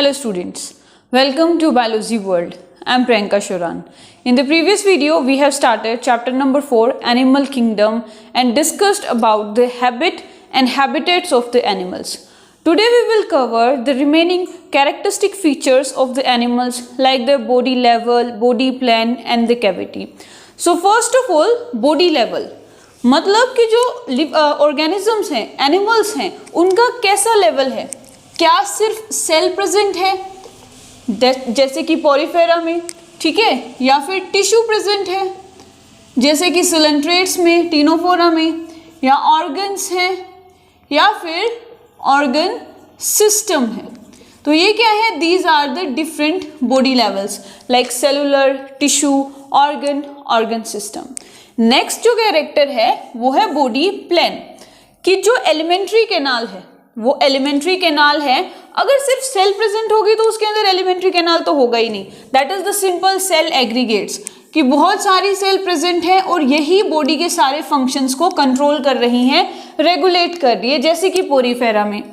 Hello students, welcome to Biology World. I am Priyanka Shoran. In the previous video, we have started chapter number 4, Animal Kingdom, and discussed about the habit and habitats of the animals. Today we will cover the remaining characteristic features of the animals like their body level, body plan and the cavity. So first of all, body level. मतलब कि जो organisms हैं, animals हैं, उनका कैसा level है? क्या सिर्फ सेल प्रेजेंट है जैसे कि पोरीफेरा में, ठीक है, या फिर टिश्यू प्रेजेंट है जैसे कि सिलेंट्रेट्स में, टीनोफोरा में, या ऑर्गन्स हैं या फिर ऑर्गन सिस्टम है? तो ये क्या है? These are the different body levels like cellular, tissue, organ system. Next जो कैरेक्टर है वो है बॉडी प्लान, कि जो एलिमेंट्री कैनाल है वो एलिमेंट्री कैनाल है. अगर सिर्फ सेल प्रेजेंट होगी तो उसके अंदर एलिमेंट्री कैनाल तो होगा ही नहीं. That is the simple cell aggregates, कि बहुत सारी सेल प्रेजेंट हैं और यही बॉडी के सारे फंक्शंस को कंट्रोल कर रही हैं, रेगुलेट कर रही है, जैसे कि पोरीफेरा में.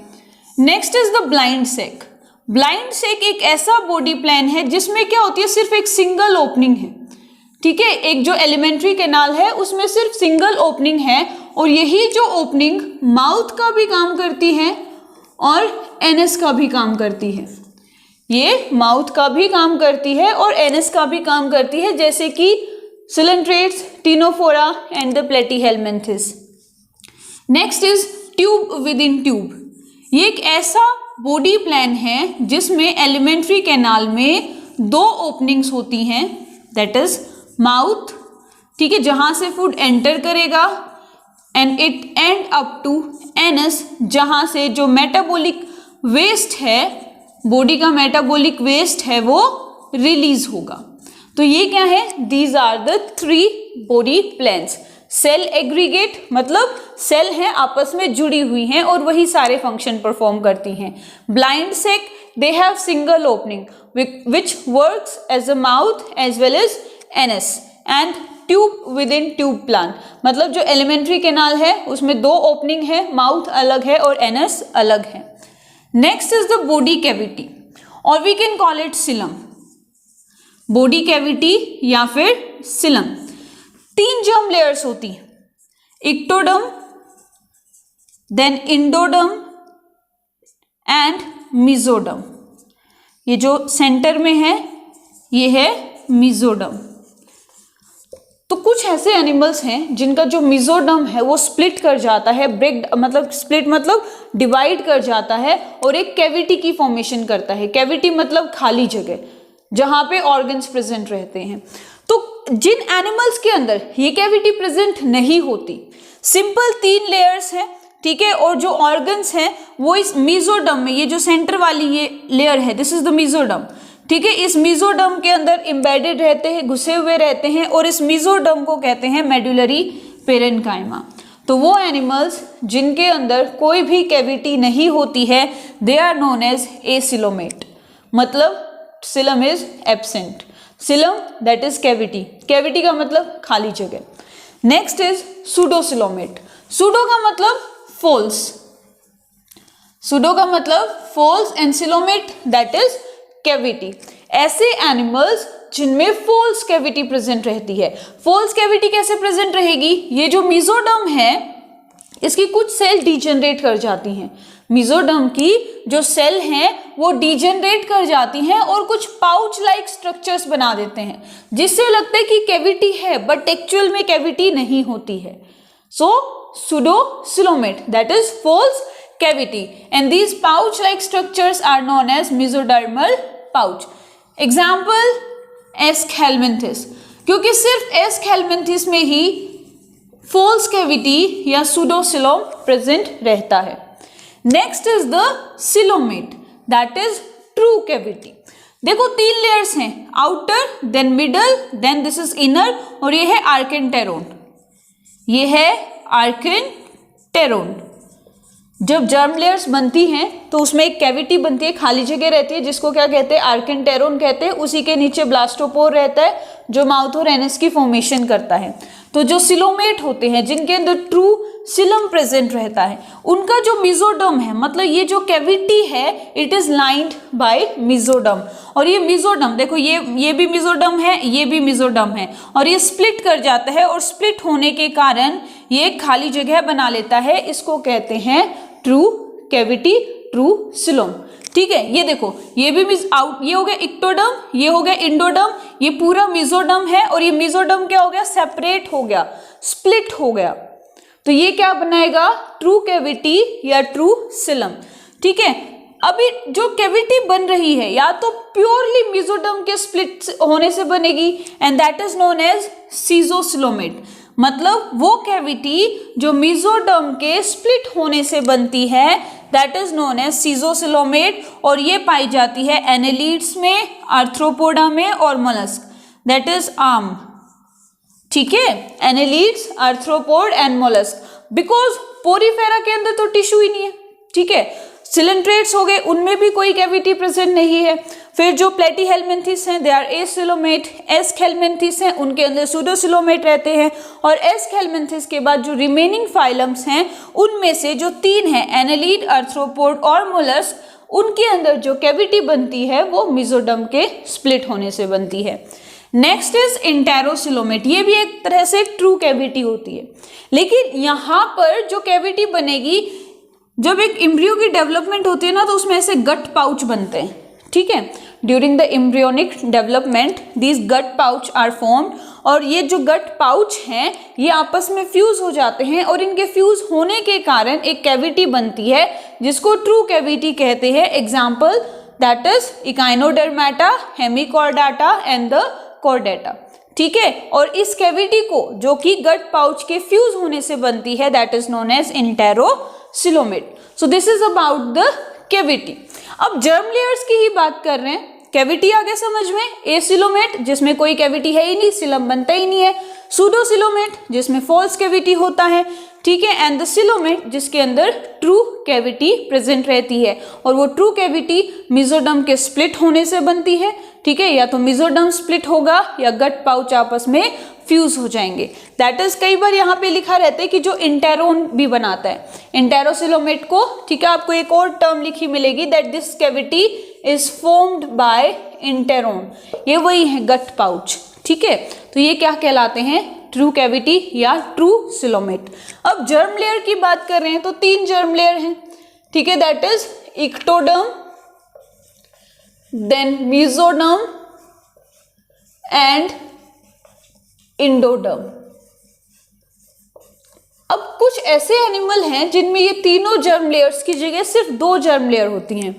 Next is the blind sac. Blind sac एक ऐसा बॉडी प्लान है जिसमें क्या होती है, सिर्फ एक सिंगल ओपनिंग है, ठीक है. एक जो एलिमेंट्री कैनाल है उसमें सिर्फ सिंगल ओपनिंग है और यही जो ओपनिंग माउथ का भी काम करती है और एनस का भी काम करती है. ये माउथ का भी काम करती है और एनस का भी काम करती है, जैसे कि coelenterates, Ctenophora and the Platyhelminthes. Next is tube within tube. ये एक ऐसा बॉडी प्लान है जिसमें एलिमेंट्री कैनाल में दो ओपनिंग्स होती हैं, दैट इज माउथ, ठीक है, जहां से फूड एंटर करेगा, and it end up to anus, जहां से जो मेटाबॉलिक वेस्ट है, बॉडी का मेटाबॉलिक वेस्ट है, वो रिलीज होगा. तो ये क्या है? These are the three body plans. Cell aggregate मतलब सेल हैं आपस में जुड़ी हुई हैं और वही सारे फंक्शन परफॉर्म करती हैं. Blind sac, they have single opening which works as a mouth as well as anus. And tube within tube plan मतलब जो एलिमेंट्री कैनाल है उसमें दो ओपनिंग है, माउथ अलग है और एनस अलग है. Next is the body cavity और we can call it coelom. Body cavity या फिर सिलम. 3 जर्म लेयर्स होती हैं, ectoderm, then endoderm and mesoderm. ये जो सेंटर में है ये है मेसोडर्म. तो कुछ ऐसे एनिमल्स हैं जिनका जो मेसोडर्म है वो स्प्लिट कर जाता है, ब्रेक मतलब स्प्लिट मतलब डिवाइड कर जाता है और एक कैविटी की फॉर्मेशन करता है. कैविटी मतलब खाली जगह जहां पे ऑर्गन्स प्रेजेंट रहते हैं. तो जिन एनिमल्स के अंदर ये कैविटी प्रेजेंट नहीं होती, सिंपल 3 लेयर्स हैं, ठीक है, और जो ऑर्गन्स हैं वो इस मेसोडर्म में, ये जो सेंटर वाली ये लेयर है, दिस इज द मेसोडर्म, ठीक है, इस मेसोडर्म के अंदर एम्बेडेड रहते हैं, घुसे हुए रहते हैं, और इस मेसोडर्म को कहते हैं मेडुलरी पेरेन्काइमा. तो वो एनिमल्स जिनके अंदर कोई भी कैविटी नहीं होती है, they are known as acoelomate. मतलब coelom is absent. Coelom that is cavity, cavity का मतलब खाली जगह. Next is pseudocoelomate. सूडो का मतलब फॉल्स, सूडो का मतलब false and coelomate that is cavity. ऐसे एनिमल्स जिनमें फॉल्स कैविटी प्रेजेंट रहती है. फॉल्स कैविटी कैसे प्रेजेंट रहेगी? ये जो मेसोडर्म है इसकी कुछ सेल डिजेनरेट कर जाती हैं. मेसोडर्म की जो सेल हैं वो डिजेनरेट कर जाती हैं और कुछ पाउच लाइक स्ट्रक्चर्स बना देते हैं, जिससे लगता है कि कैविटी है बट एक्चुअल में कैविटी नहीं होती है. So pseudocoelomate that is false cavity and these pouch like structures are known as mesodermal pouch. Example Aschelminthes, क्योंकि सिर्फ Aschelminthes में ही false cavity या pseudocoelom present रहता है. Next is the coelomate that is true cavity. देखो 3 layers हैं, outer then middle then this is inner और ये है archenteron. ये है archenteron. जब जर्म लेयर्स बनती हैं तो उसमें एक कैविटी बनती है, खाली जगह रहती है, जिसको क्या कहते हैं? आर्केंटेरोन कहते हैं. उसी के नीचे ब्लास्टोपोर रहता है जो माउथ और एनस की फॉर्मेशन करता है. तो तो जो सिलोमेट होते हैं जिनके अंदर ट्रू सिलम प्रेजेंट रहता है, उनका जो मेसोडर्म है, मतलब ये जो कैविटी है it is lined by mesoderm. और ये मेसोडर्म देखो, ये भी मेसोडर्म है, ये भी मेसोडर्म है, और ये स्प्लिट कर जाता है, और स्प्लिट होने के कारण ये एक खाली जगह बना लेता है, इसको कहते हैं ट्रू कैविटी, ट्रू सिलोम। ठीक है, ये देखो, ये भी ये हो गया इक्टोडर्म, ये हो गया इंडोडर्म, ये पूरा मेसोडर्म है, और ये मेसोडर्म क्या हो गया, सेपरेट हो गया, स्प्लिट हो गया, तो ये क्या बनाएगा, ट्रू कैविटी या ट्रू सिलम। ठीक है, अभी जो कैविटी बन रही है या तो प्योरली मेसोडर्म के स्प्लिट होने से बनेगी, and that is known as schizocoelomate, मतलब वो कैविटी जो मेसोडर्म के स्प्लिट होने से बनती है दैट इज नोन एज सीजोसिलोमेट, और ये पाई जाती है एनेलिड्स में, आर्थ्रोपोडा में और मोलस्क, दैट इज आर्म। ठीक है, annelids, arthropod and mollusc, because Porifera के अंदर तो टिश्यू ही नहीं है। ठीक है, सिलेंट्रेट्स हो गए, उनमें भी कोई कैविटी प्रेजेंट नहीं है। फिर जो प्लेटीहेल्मिन्थिस हैं दे आर एसिलोमेट, एस्केल्मिन्थिस हैं उनके अंदर सूडोसिलोमेट रहते हैं, और एस्केल्मिन्थिस के बाद जो रिमेनिंग फाइलम्स हैं उनमें से जो 3 हैं, एनेलिड, आर्थ्रोपोड और मोलस्क, उनके अंदर जो कैविटी बनती है वो मेसोडर्म के स्प्लिट होने से बनती है। नेक्स्ट इज इंटेरोसिलोमेट, ये भी एक तरह से ट्रू कैविटी होती है, लेकिन यहाँ पर जो कैविटी बनेगी, जब एक एम्ब्रियो की डेवलपमेंट होती है ना, तो उसमें ऐसे गट पाउच बनते हैं। ठीक है, during the embryonic development these gut pouch are formed, और ये जो गट पाउच हैं ये आपस में फ्यूज हो जाते हैं, और इनके फ्यूज होने के कारण एक कैविटी बनती है जिसको ट्रू कैविटी कहते हैं। Example that is Echinodermata, Hemichordata and the Chordata. ठीक है, और इस कैविटी को जो कि गट पाउच के फ्यूज होने से बनती है that is known as enterocoelomate. So this is about the cavity. अब जर्म लेयर्स की ही बात कर रहे हैं। कैविटी आ गया समझ में, एसिलोमेट जिसमें कोई कैविटी है ही नहीं, सिलम बनता ही नहीं है, सूडोसिलोमेट जिसमें फॉल्स कैविटी होता है, ठीक है, एंड द सिलोमेट जिसके अंदर ट्रू कैविटी प्रेजेंट रहती है, और वो ट्रू कैविटी मेसोडर्म के स्प्लिट होने से बनती है। ठीक है, या तो मेसोडर्म स्प्लिट होगा या गट पाउच आपस में फ्यूज हो जाएंगे। दैट इज कई बार यहाँ पे लिखा रहता है कि जो इंटेरोन भी बनाता है इंटेरोसिलोमेट को। ठीक है, आपको एक और टर्म लिखी मिलेगी that this cavity is formed by enteron, ये वही है गट पाउच। ठीक है, तो ये क्या कहलाते हैं, ट्रू कैविटी या ट्रू सिलोमेट। अब जर्म लेयर की बात कर रहे हैं तो 3 जर्म लेयर हैं। ठीक है, that is ectoderm, then mesoderm and endoderm. अब कुछ ऐसे एनिमल हैं जिनमें ये तीनों जर्म लेयर्स की जगह सिर्फ 2 जर्म लेयर होती हैं।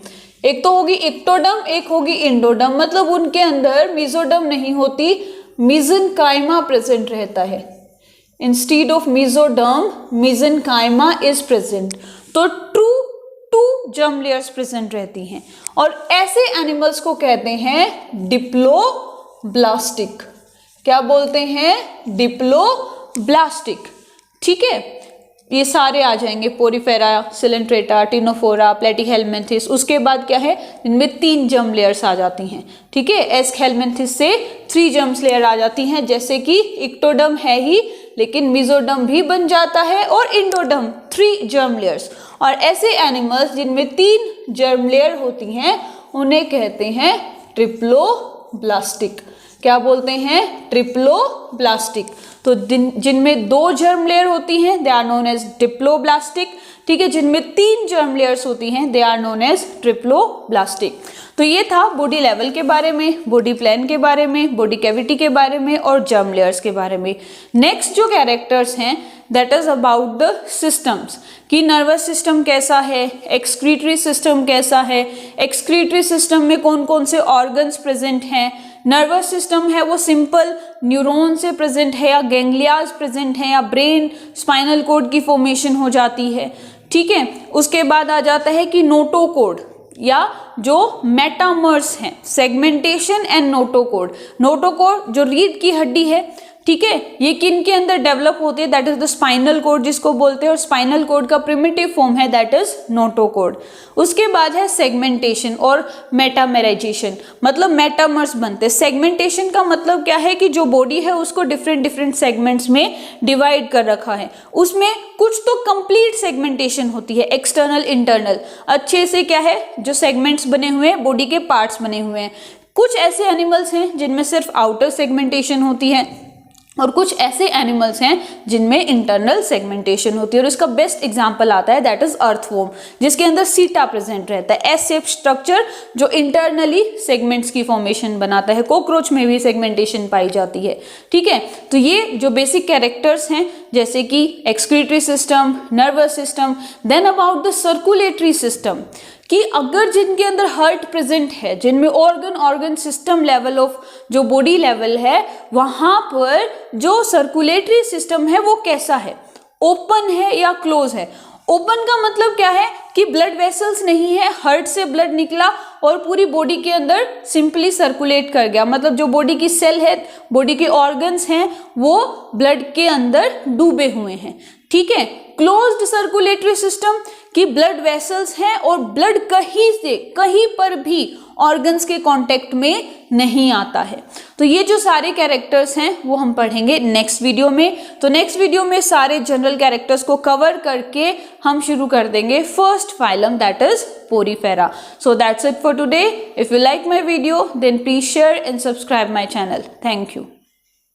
एक तो होगी इक्टोडर्म, एक होगी इंडोडर्म, मतलब उनके अंदर मेसोडर्म नहीं होती, मेसेनकाइमा प्रेजेंट रहता है। Instead of mesoderm mesenchyma is present, तो ट्रू 2 जर्म लेयर्स प्रेजेंट रहती हैं, और ऐसे एनिमल्स को कहते हैं डिप्लोब्लास्टिक। क्या बोलते हैं, डिप्लोब्लास्टिक। ठीक है, ये सारे आ जाएंगे, पोरीफेरा, सिलेंट्रेटा, टिनोफोरा, प्लेटीहेल्मिन्थिस। उसके बाद क्या है, इनमें 3 जर्म लेयर्स आ जाती हैं। ठीक है, एस्केल्मिन्थिस से 3 जर्म लेयर आ जाती हैं, जैसे कि इक्टोडर्म है ही लेकिन मेसोडर्म भी बन जाता है, और इंडोडर्म 3 जर्म लेयर्स। और ऐसे एनिमल्स जिनमें 3 जर्म लेयर होती हैं उन्हें कहते हैं ट्रिप्लोब्लास्टिक। क्या बोलते हैं, ट्रिप्लोब्लास्टिक। तो जिनमें 2 जर्म लेयर होती हैं they are known as diploblastic. ठीक है, जिनमें 3 जर्म लेयर्स होती हैं they are known as triploblastic. तो ये था बॉडी लेवल के बारे में, बॉडी प्लान के बारे में, बॉडी कैविटी के बारे में और जर्म लेयर्स के बारे में। नेक्स्ट जो कैरेक्टर्स हैं that is about the systems, कि नर्वस सिस्टम कैसा है, एक्सक्रीटरी सिस्टम कैसा है, एक्सक्रीटरी सिस्टम में कौन कौन से ऑर्गन्स प्रेजेंट हैं, नर्वस सिस्टम है वो सिंपल न्यूरॉन से प्रेजेंट है या गैंग्लियाज प्रेजेंट है या ब्रेन स्पाइनल कोड की फॉर्मेशन हो जाती है। ठीक है, उसके बाद आ जाता है कि नोटोकोड या जो मेटामर्स हैं, सेगमेंटेशन एंड नोटोकोड। नोटोकोड जो रीढ़ की हड्डी है, ठीक है, ये किन के अंदर डेवलप होते हैं, that is the spinal cord जिसको बोलते हैं, और स्पाइनल कोड का प्रिमिटिव फॉर्म है दैट इज नोटोकोड। उसके बाद है सेगमेंटेशन और मेटामेराइजेशन, मतलब मेटामर्स बनते हैं। सेगमेंटेशन का मतलब क्या है कि जो बॉडी है उसको डिफरेंट डिफरेंट सेगमेंट्स में डिवाइड कर रखा है, उसमें कुछ तो कंप्लीट सेगमेंटेशन होती है, एक्सटर्नल इंटरनल, अच्छे से क्या है जो सेगमेंट्स बने हुए हैं, बॉडी के पार्ट्स बने हुए हैं। कुछ ऐसे एनिमल्स हैं जिनमें सिर्फ आउटर सेगमेंटेशन होती है और कुछ ऐसे एनिमल्स हैं जिनमें इंटरनल सेगमेंटेशन होती है, और इसका बेस्ट एग्जांपल आता है दैट इज अर्थवॉर्म, जिसके अंदर सीटा प्रेजेंट रहता है, एस शेप स्ट्रक्चर जो इंटरनली सेगमेंट्स की फॉर्मेशन बनाता है। कॉकरोच में भी सेगमेंटेशन पाई जाती है, ठीक है। तो ये जो बेसिक कैरेक्टर्स हैं जैसे कि excretory system, nervous system, then about the circulatory system, कि अगर जिनके अंदर हार्ट प्रेजेंट है, जिनमें ऑर्गन सिस्टम लेवल ऑफ जो बॉडी लेवल है, वहां पर जो सर्कुलेटरी सिस्टम है वो कैसा है, ओपन है या क्लोज है। ओपन का मतलब क्या है कि ब्लड वेसल्स नहीं है, हार्ट से ब्लड निकला और पूरी बॉडी के अंदर सिंपली सर्कुलेट कर गया, मतलब जो बॉडी की सेल है, बॉडी के ऑर्गन्स हैं वो ब्लड के अंदर डूबे हुए हैं, ठीक है। क्लोज्ड सर्कुलेटरी सिस्टम कि ब्लड वेसल्स हैं और ब्लड कहीं से कहीं पर भी ऑर्गन्स के कांटेक्ट में नहीं आता है। तो ये जो सारे कैरेक्टर्स हैं वो हम पढ़ेंगे नेक्स्ट वीडियो में। तो नेक्स्ट वीडियो में सारे जनरल कैरेक्टर्स को कवर करके हम शुरू कर देंगे first phylum that is Porifera. So that's it for today. If you like my video then please share and subscribe my channel. Thank you.